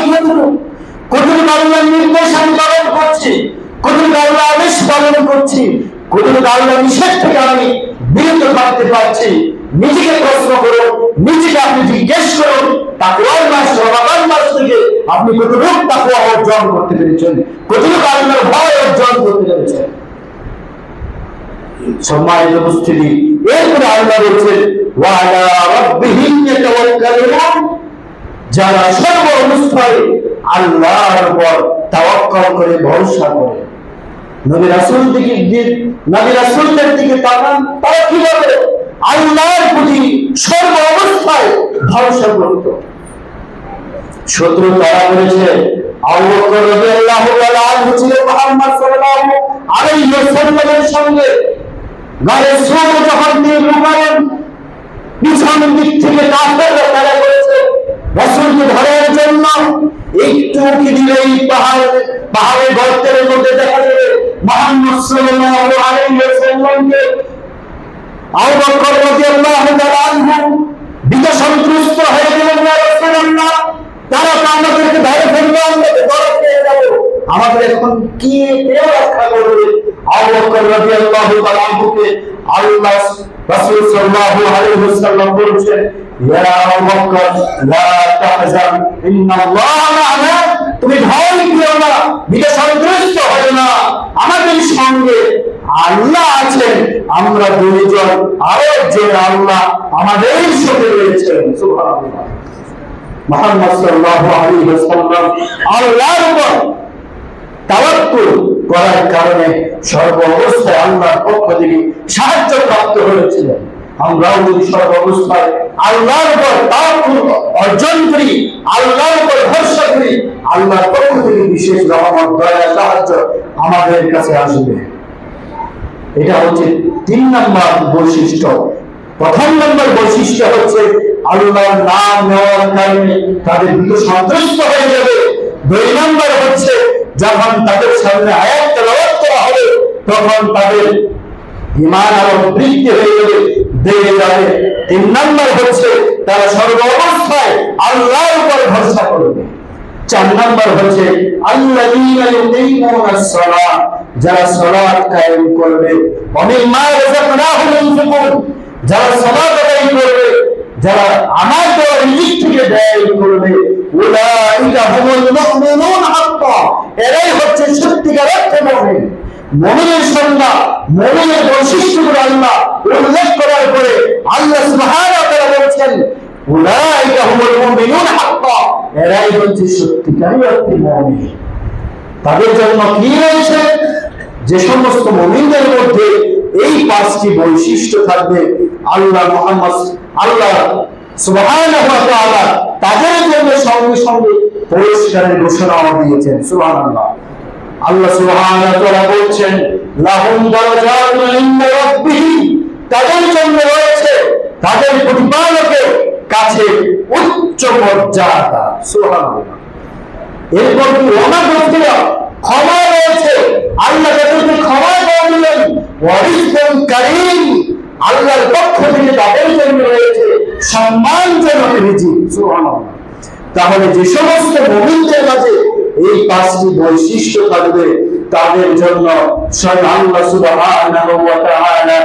কতটুকু, আল্লাহর নির্দেশ আমি পালন করছি, কতটুকু আল্লাহর আদেশ পালন করছি, কতটুকু আল্লাহর নিষেধ থেকে আমি বিরত থাকতে পারছি। নিজেকে প্রশ্ন করুন, নিজেকে আপনি জিজ্ঞেস করুন, তাকওয়ার মাস রমাদান মাস থেকে আপনি কতটুকু তাকওয়া অর্জন করতে পেরেছেন, কতটুকু আল্লাহর ভয় অর্জন করতে পেরেছেন। সম্মানিত উপস্থিতি, এরপরে আল্লাহ বলছেন ওয়া আলা রাব্বিহিম ইয়াতাওয়াক্কালুন, যারা সর্ব অবস্থায় আল্লাহর উপর তাওয়াক্কুল করে, ভরসা করে। নবী রাসূলদের দিকে তাকান, তারা কিভাবে আল্লাহর প্রতি সর্ব অবস্থায় ভরসা করত। শত্রু তারা করেছে, আবু বকর রাদিয়াল্লাহু তাআলা আনহু ছিল মুহাম্মদ সাল্লাল্লাহু আলাইহি ওয়াসাল্লামের সঙ্গে গায়ে সুর যখন দিয়ে লুকালেন, পিছন দিক থেকে কাফেররা তারা করেছে রাসূলকে ধরার জন্য। একটু কি দিলেই পাহাড়ের গর্তের মধ্যে দেখা যাবে মুহাম্মদ সাল্লাল্লাহু আলাইহি ওয়াসাল্লামকে। আবু বকর রাদিয়াল্লাহু তাআলা আনহু বিপদগ্রস্ত হয়ে গেলেন, ইয়া রাসূলুল্লাহ, তারা তো আমাদেরকে ধরে ফেলবে, আমরা ধরে পেয়ে যাব, আমাদের এখন কি কেউ রক্ষা করবে? আবু বকর রাদিয়াল্লাহু তাআলা আনহুকে আল্লাহ রাসূল সাল্লাল্লাহু আলাইহি ওয়াসাল্লাম বলেছেন, ইয়া আবু বকর লা তাহজান ইন্নাল্লাহা মা'না, তুমি ভয় পেও না, বিপদগ্রস্ত হও না, আমাদের সঙ্গে আল্লাহ আছেন, আমরা দুইজন, আরো একজন আল্লাহ আমাদের সাথে রয়েছেন। সুবহানাল্লাহ। মুহাম্মদ সাল্লাল্লাহু আলাইহি ওয়াসাল্লাম আল্লাহর উপর তাওয়াক্কুল করার কারণে সর্ব অবস্থায় আল্লাহর পক্ষ থেকে সাহায্য প্রাপ্ত হয়েছিলেন। আমরাও যদি সর্ব অবস্থায় আল্লাহর উপর তাওয়াক্কুল অর্জন করি, আল্লাহর উপর ভরসা করি, আল্লাহর পক্ষ থেকে বিশেষ রহমত, দয়া, সাহায্য আমাদের কাছে আসবে। এটা হচ্ছে 3 নম্বর বৈশিষ্ট্য। প্রথম নম্বর বৈশিষ্ট্য হচ্ছে আল্লাহর নাম নেওয়ার কারণে তাদের ভিতর সন্তুষ্ট হয়ে যাবে। 2 নম্বর হচ্ছে যখন তাদের সামনে আয়াত তেলাওয়াত করা হবে, তখন তাদের ঈমান আরো বৃদ্ধি হয়ে যাবে, বেড়ে যাবে। 3 নম্বর হচ্ছে তারা সর্ব অবস্থায় আল্লাহর উপর ভরসা করবে। 4 নম্বর হচ্ছে আল্লাযীনা ইউকিমুনাস সালাত, যারা সালাত কায়েম করবে, ওয়া মিম্মা রাযাকনাহুম ইউনফিকুন, যারা সালাত আদায় করবে, যারা আমার দেওয়া রিজিক থেকে ব্যয় করবে, উলাইকা হুমুল মুমিনুন হাক্কা, এরাই হচ্ছে সত্যিকার অর্থে মুমিন। মুমিনের সংজ্ঞা, মুমিনের বৈশিষ্ট্যগুলো আল্লাহ উল্লেখ করার পরে আল্লাহ সুবহানাহু ওয়া তাআলা বলছেন উলাইকা হুমুল মুমিনুন হাক্কা, এরাই হচ্ছে সত্যিকারী অর্থে মুমিন। তাদের জন্য কি রয়েছে? যে সমস্ত মুমিনদের মধ্যে এই পাঁচটি বৈশিষ্ট্য থাকবে, আল্লাহ সুবহানাহু ওয়া তাআলা তাদের জন্য সঙ্গে সঙ্গে পুরস্কারের ঘোষণাও দিয়েছেন। সুবহানাল্লাহ। আল্লাহ সুবহানাহু ওয়া তাআলা বলছেন লাহুম দারাজাতুন ইনদা রাব্বিহিম, তাদের জন্য রয়েছে তাদের প্রতিপালকের কাছে উচ্চ মর্যাদা। সুবহানাল্লাহ। এরপর কি ওয়ামাগফিরা, ক্ষমা রয়েছে, আল্লাহ তাদেরকে ক্ষমা করে দিলেন। ওয়ারিজকুন কারীম, আল্লাহর পক্ষ থেকে তাদের জন্য রয়েছে সম্মানজনক রিজিক। সুবহানাল্লাহ। তাহলে যে সমস্ত মুমিনদের মাঝে এই পাঁচটি বৈশিষ্ট্য থাকবে তাদের জন্য স্বয়ং আল্লাহ সুবহানাহু ওয়া তাআলা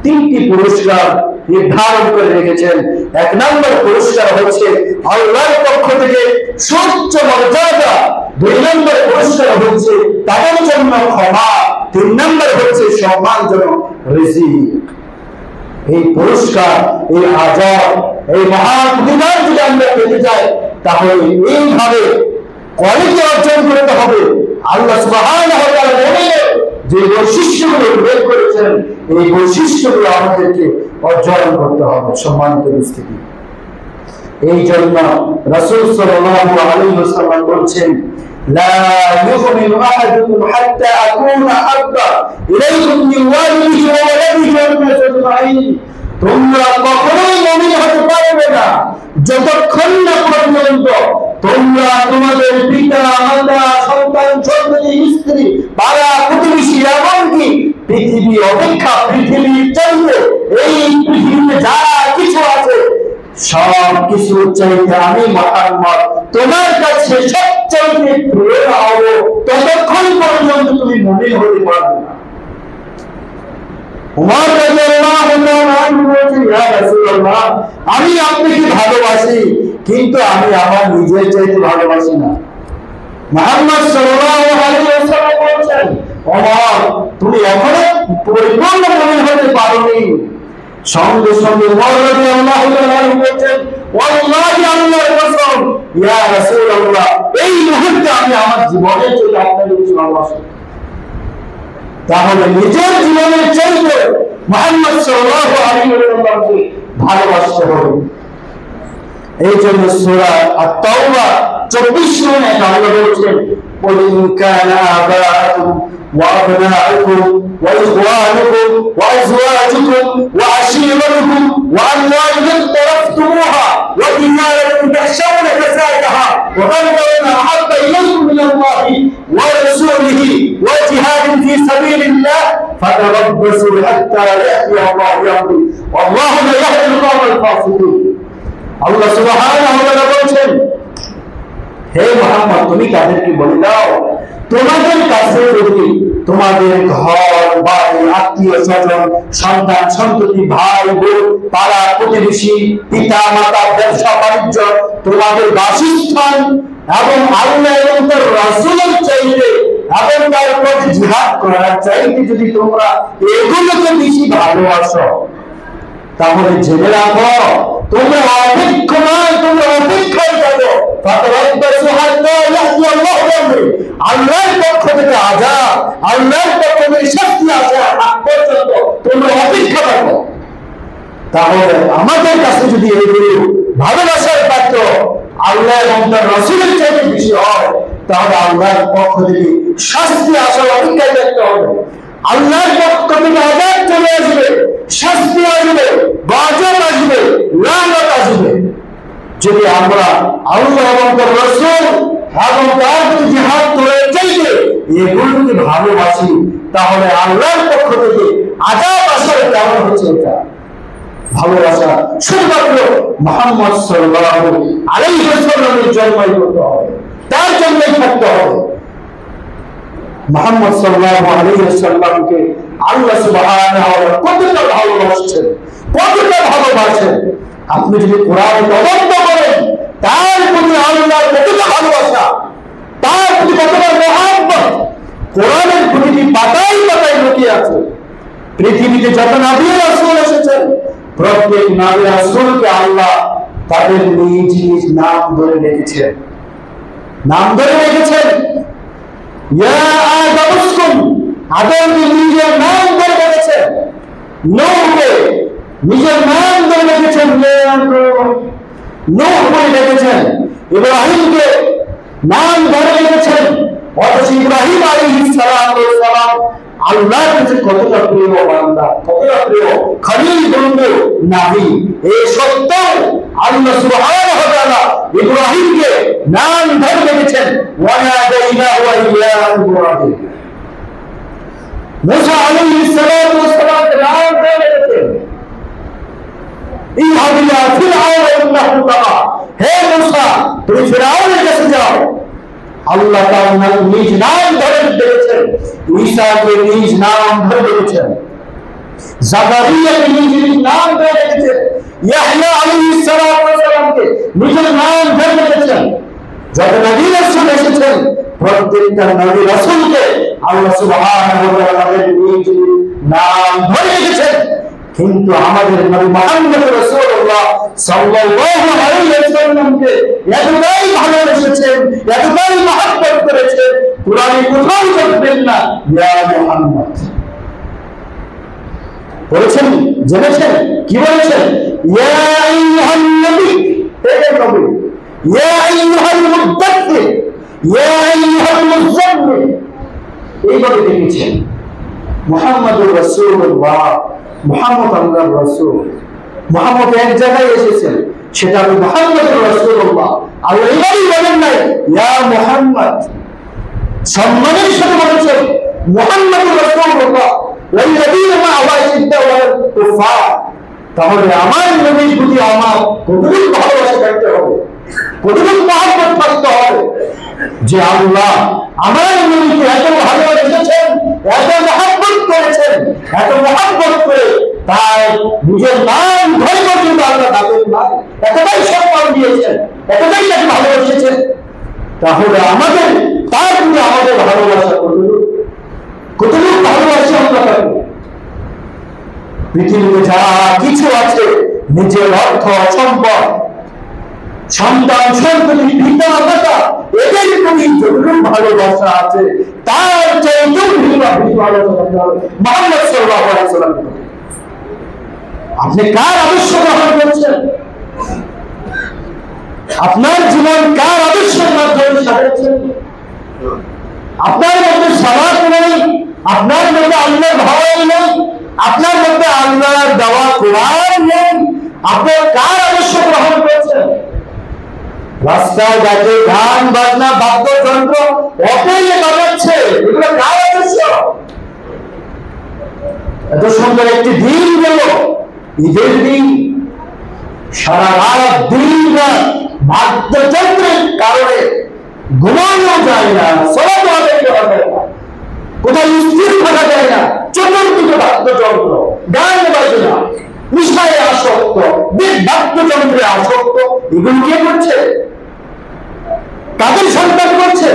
তিনটি পুরস্কার নির্ধারণ করে রেখেছেন। এক নম্বর পুরস্কার হচ্ছে আল্লাহর পক্ষ থেকে সর্বোচ্চ মর্যাদা, দুই নম্বর পুরস্কার হচ্ছে তাদের জন্য ক্ষমা, তিন নম্বর হচ্ছে সম্মানজনক রিজিক। এই পুরস্কার, এই আযাব, এই মহান প্রতিদান যদি আমরা পেতে চাই তাহলে এইভাবে কোয়ালিটি অর্জন করতে হবে। আল্লাহ সুবহানাহু ওয়া তাআলা মুমিনের যে বৈশিষ্ট্যগুলো উল্লেখ করেছেন এই বৈশিষ্ট্যগুলো আমাদেরকে অর্জন করতে হবে। সম্মানিত উপস্থিতি, এই জন্য রাসূল সাল্লাল্লাহু আলাইহি ওয়াসাল্লাম বলেছেন লা ইউমিনু আহাদুকুম হাত্তা আকুনা আহাব্বা ইলাইকুম মিন ওয়ালিদিহি ওয়া ওয়ালাদিহি ওয়ান নাস আজমাইন, তোমরা কখনোই মুমিন হতে পারবে না যতক্ষণ না পর্যন্ত তোমরা তোমাদের পিতা মাতা সন্তান সন্ততি স্ত্রী পাড়া প্রতিবেশী এমনকি পৃথিবী অপেক্ষা পৃথিবীর চাইতে এই পৃথিবীতে যা কিছু আছে সব কিছুর চাইতে আমি মুহাম্মদ তোমার কাছে সবচাইতে প্রিয় হব, ততক্ষণ পর্যন্ত তুমি মুমিন হতে পারবে না। উমর রাদিয়াল্লাহু তাআলা আনহু বলেন ইয়া রাসূলুল্লাহ, আমি আপনাকে ভালোবাসি কিন্তু আমি আমার নিজের চাইতে ভালোবাসি না। মুহাম্মদ সাল্লাল্লাহু আলাইহি ওয়াসাল্লাম বলেন ওমর, তুমি এখনো পরিপূর্ণ মুমিন হতে পারোনি। সঙ্গে সঙ্গে উমর রাদিয়াল্লাহু তাআলা আনহু বলেন ওয়াল্লাহি আল্লাহর কসম ইয়া রাসূলুল্লাহ, এই মুহূর্তে আমি আমার জীবনের চেয়ে আপনাকে বেশি ভালোবাসি। তাহলে নিজের জীবনের চাইতে মুহাম্মদ সাল্লাল্লাহু আলাইহি ওয়াসাল্লামকে ভালোবাসতে হবে। এই জন্য সূরা আত-তাওবা 24 নম্বরে আল্লাহ বলেছেন কুল ইন কানা আবাউকুম ওয়া আবনাউকুম ওয়া ইখওয়ানুকুম ওয়া আযওয়াজুকুম ওয়া আশীরাতুকুম ওয়া আমওয়ালুন তারাফতুমুহা ওয়া তিজারাতুন তাখশawna kasadaha wa qadrun ahabba ilaykum min Allahi wa rasulihi wa jihadin fi sabilillah fatarabbasu hatta ya'ti Allahu bi amrihi wallahu la yahdi al-qawma al-fasiqin। আল্লাহ সুবহানাহু ওয়া তাআলা বলেন হে মুহাম্মদ, তুমি তাদেরকে বলে দাও তোমাদের কাছে যদি তোমাদের ঘর বাড়ি আত্মীয় স্বজন সন্তান সন্ততি ভাই বোন পাড়া প্রতিবেশী পিতা মাতা ব্যবসা বাণিজ্য তোমাদের বাসস্থান এবং আল্লাহ এবং তার রাসূলের চাইতে এবং তার পথে জিহাদ করার চাইতে যদি তোমরা এগুলোকে বেশি ভালোবাসো তাহলে জেনে রাখো তোমরা অপেক্ষমাণ, তোমরা অপেক্ষায় থাকো। আল্লাহর পক্ষ থেকে আযাব, আল্লাহর পক্ষ থেকে শাস্তি আসে পর্যন্ত তোমরা অপেক্ষা থাকো। তাহলে আমাদের কাছে যদি এইগুলো ভালোবাসার পাত্র আল্লাহ এবং তার রাসূলের চাইতে বেশি হয় তাহলে আল্লাহর পক্ষ থেকে শাস্তি আসার অপেক্ষায় থাকতে হবে। আল্লাহর পক্ষ থেকে আযাব চলে আসবে, শাস্তি আসবে, গজব আসবে, লানত আসবে। যদি আমরা আল্লাহ এবং তার রাসূল এবং তার প্রতি জিহাদ করে চাইতে এগুলোকে ভালোবাসি তাহলে আল্লাহর পক্ষ থেকে আযাব আসার কারণ হচ্ছে এটা ভালোবাসা শুধুমাত্র মুহাম্মদ সাল্লাল্লাহু আলাইহি ওয়াসাল্লামের জন্যই করতে হবে, তার জন্যই থাকতে হবে। মুহাম্মদ সাল্লাল্লাহু আলাইহি ওয়াসাল্লামকে আল্লাহ সুবহানাহু ওয়া তাআলা কতটা ভালোবাসেন, কতটা ভালোবাসেন। আপনি যদি কোরআন তদন্ত করেন তার প্রতি আল্লাহর কতটা ভালোবাসা, তার প্রতি কতটা মহব্বত, কোরআনের প্রতিটি পাতায় পাতায় লুকিয়ে আছে। পৃথিবীতে যত নবী রাসূল এসেছেন প্রত্যেক নবী রাসূলকে আল্লাহ তাদের নিজ নিজ নাম ধরে রেখেছেন, নাম ধরে রেখেছেন। ইয়া আদম উসকুন, আদমকে নিজের নাম ধরে রেখেছেন। নূহকে নিজের নাম ধরে রেখেছেন, নূহ বলে রেখেছেন। ইব্রাহিমকে নাম ধরে রেখেছেন। অথচ ইব্রাহিম আলাইহিস সালাম আল্লাহর কাছে কতটা প্রিয় বান্দা, কতটা প্রিয় খলিল বন্ধু নবী। এই সত্ত্বেও আল্লাহ সুবহানাহু ওয়া তাআলা ইব্রাহিমকে নাম ধরে রেখেছেন, ওয়া নাদাইনাহু ইয়া ইব্রাহিম। মুসা আলাইহিস সালামকে নাম ধরে রেখেছেন, ইযহাব ইলা ফিরআউন ইন্নাহু তাগা, হে মুসা তুমি ফিরআউনের কাছে যাও। আল্লাহ তাআলা নিজ নাম ধরে ডেকেছেন, ঈসাকে নিজ নাম ধরে ডেকেছেন, জাকারিয়াকে নিজ নাম ধরে ডেকেছেন, ইয়াহইয়া আলাইহিস সালামকে নিজের নাম ধরে ডেকেছেন। যত নবী রাসূল এসেছেন প্রত্যেকটা নবী রাসূলকে আল্লাহ সুবহানাহু ওয়া তাআলা নিজ নাম ধরে ডেকেছেন। কিন্তু আমাদের নবী মুহাম্মদ রাসূলুল্লাহ সাল্লাল্লাহু আলাইহি ওয়াসাল্লামকে এতটাই ভালোবেসেছেন, এতটাই মহব্বত করেছেন, কুরআনে কোথাও দেখবেন না ইয়া মুহাম্মদ বলেছেন। জেনেছেন কি বলেছেন? ইয়া আইয়ুহান নবী, হে নবী, ইয়া আইয়ুহাল মুদ্দাথির, ইয়া আইয়ুহাল মুযাম্মিল, এইভাবে ডেকেছেন। মুহাম্মদুর রাসূলুল্লাহ, মুহাম্মদ আল্লাহর রাসূল। মুহাম্মদ এক জায়গায় এসেছেন, সেটা আমি মুহাম্মদুর রাসূলুল্লাহ। আল্লাহ এইভাবেই বলেন নাই ইয়া মুহাম্মদ, সম্মানের সাথে বলেছেন মুহাম্মদুর রাসূলুল্লাহ ওয়াল্লাযীনা মা'আহু আশিদ্দাউ আলাল কুফার। তাহলে আমার নবীর প্রতি আমার কতটুকু ভালোবাসা থাকতে হবে, কতটুকু মহব্বত থাকতে হবে যে আল্লাহ আমার নবীকে এত ভালোবেসেছেন, এত মহব্বত করেছেন, এত মহব্বত করে তাই নিজের নাম ধরে পর্যন্ত আল্লাহ তাদের নাম এতটাই সম্মান দিয়েছেন, এতটাই তাকে ভালোবেসেছেন। তাহলে আমাদের তার প্রতি আমাদের ভালোবাসা কতটুকু, কতটুকু ভালোবাসা আমরা পাবো। পৃথিবীতে যা কিছু আছে, নিজের অর্থ সম্পদ, সন্তান সন্ততি, পিতা মাতা, এদের প্রতি যতটুকু ভালোবাসা আছে তার চাইতেও বেশি ভালোবাসা মুহাম্মদ সাল্লাল্লাহু আলাইহি ওয়াসাল্লাম। আপনি কার আদর্শ গ্রহণ করছেন? আপনার জীবন কার আদর্শের মাধ্যমে সাজাচ্ছেন? আপনার মধ্যে সালাত নেই, আপনার মধ্যে আল্লাহর ভয় নেই, আপনার মধ্যে আল্লাহর দেওয়া কোরআন নেই, আপনি কার আদর্শ গ্রহণ করছেন? রাস্তায় ঘাটে গান বাজনা বাদ্যযন্ত্র অপেলে বাজাচ্ছে, এগুলো কার আদর্শ? এত সুন্দর একটি দিন গেল, ঈদের দিন, সারা রাত দিন রাত বাদ্যযন্ত্রের কারণে ঘুমানো যায় না, সালাত আদায় করা যায় না, কোথাও স্থির থাকা যায় না, চতুর্দিকে বাদ্যযন্ত্র, গান বাজনা, নিশায় আসক্ত, বাদ্যযন্ত্রে আসক্ত। এগুলো কে করছে? কাদের সন্তান করছে?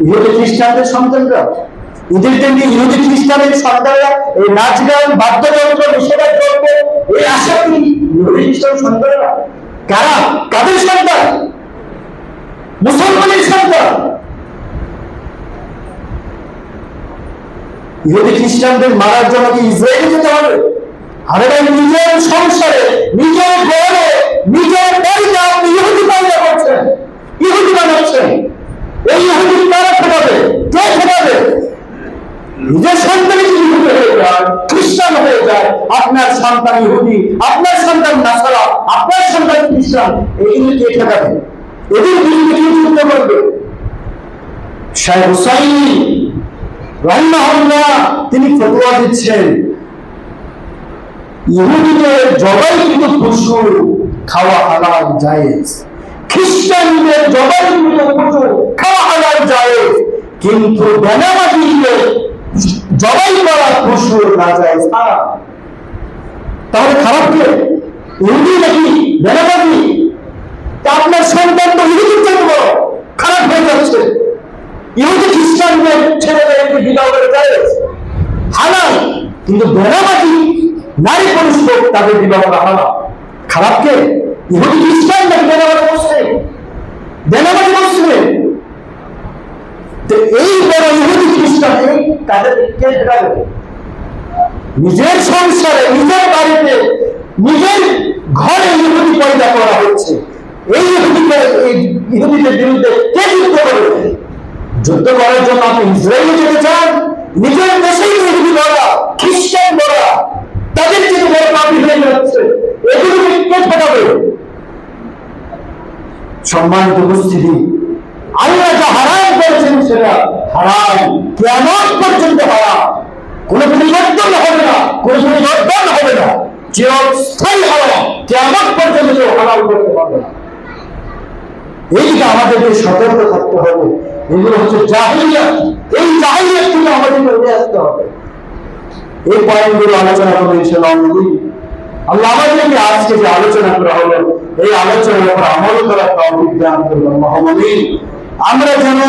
ইহুদি খ্রিস্টানদের সন্তানরা। ঈদের দিন ইহুদি খ্রিস্টানের সন্তানরা এই নাচ গান বাদ্যযন্ত্র নিষেধাজ্ঞা করবে, এই আশা কি ইহুদি খ্রিস্টান সন্তানরা? কারা? কাদের সন্তান? মুসলমানের সন্তান। ইহুদি খ্রিস্টানদের মারার জন্য কি ইসরায়েলে যেতে হবে? আরে ভাই, নিজের সংসারে, নিজের ঘরে, নিজের বাড়িতে আপনি ইহুদি পয়দা করছেন, ইহুদি বানাচ্ছেন। এই ইহুদি কারা ফেরাবে? কে ফেরাবে? নিজের সন্তান যদি ইহুদি হয়ে যায়, খ্রিস্টান হয়ে যায়, আপনার সন্তান ইহুদি, আপনার সন্তান নাসারা, আপনার সন্তান খ্রিস্টান, এইগুলি কে ঠেকাবে? এদের বিরুদ্ধে কি যুদ্ধ করবে? শাইখ হুসাইন রাহিমাহুল্লাহ তিনি ফতোয়া দিচ্ছেন, ইহুদিদের জবাইকৃত পশু খাওয়া হালাল জায়েজ, খ্রিস্টানদের জবাইকৃত পশু খাওয়া হালাল জায়েজ, কিন্তু বেনামাজিদের জবাই করা পশু নাজায়েজ হারাম। তাহলে খারাপ কে? ইহুদি নাকি বেনামাজি? তা আপনার সন্তান তো ইহুদির জন্য খারাপ হয়ে যাচ্ছে। ইহুদি খ্রিস্টানদের ছেলেদেরকে বিবাহ করে জায়েজ, কিন্তু বেনামাজি নারী পুরুষ লোক তাদের বিবাহ হারাম। খারাপ কে? ইহুদি খ্রিস্টান নাকি বেনামাজি মুসলিম? বেনামাজি মুসলিম। তো এই বড় ইহুদি খ্রিস্টান এই তাদের কে দেখাবে? নিজের সংসারে, নিজের বাড়িতে, নিজের ঘরে ইহুদি পয়দা করা হচ্ছে। এই ইহুদিদের বিরুদ্ধে কে যুদ্ধ করবে? যুদ্ধ করার জন্য আপনি ইসরায়েলে যেতে চান? নিজের দেশেই ইহুদি বলা, খ্রিস্টান বলা, তাদের যদি বড় পাপি হয়ে যাচ্ছে, এগুলোকে কে ঠেকাবে? সম্মানিত উপস্থিতি, আল্লাহ যা হারাম করেছেন সেটা হারাম, কিয়ামত পর্যন্ত হারাম। কোনো পরিবর্তন হবে না, কোনো পরিবর্তন হবে না, চিরস্থায়ী হারাম, কিয়ামত পর্যন্ত কেউ হালাল করতে পারবে না। এইটা আমাদেরকে সতর্ক থাকতে হবে। এগুলো হচ্ছে জাহিলিয়াত। এই জাহিলিয়াত থেকে আমাদেরকে উঠে আসতে হবে। এই পয়েন্টগুলো আলোচনা করে ইনশাআল্লাহ আল্লাহ আমাদেরকে আজকে যে আলোচনা করা হলো, এই আলোচনার উপর আমল করার তৌফিক দান করুন। আমিন। আমরা যেন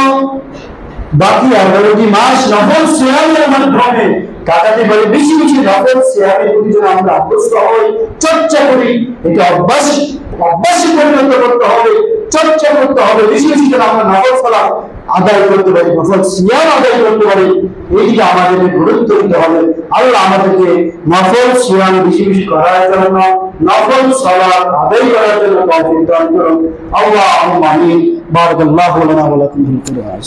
বাকি 11টি মাস নফল সিয়ামের মাধ্যমে কাটাতে পারি। বেশি বেশি নফল সিয়ামের প্রতি যেন আমরা আগ্রস্ত হই, চর্চা করি। এটা অভ্যাসে পরিণত করতে হবে, চর্চা করতে হবে। বেশি বেশি যেন আমরা নফল সালাত আদায় করতে পারি, নফল সিয়াম আদায় করতে পারি। এইদিকে আমাদেরকে গুরুত্ব দিতে হবে। আল্লাহ আমাদেরকে নফল সিয়াম বেশি বেশি করার জন্য, নফল সালাত আদায় করার জন্য তৌফিক দান করুন। আল্লাহুম্মা আমিন। বারাকাল্লাহু লানা ওয়া লাকুম ফিল কুরআন।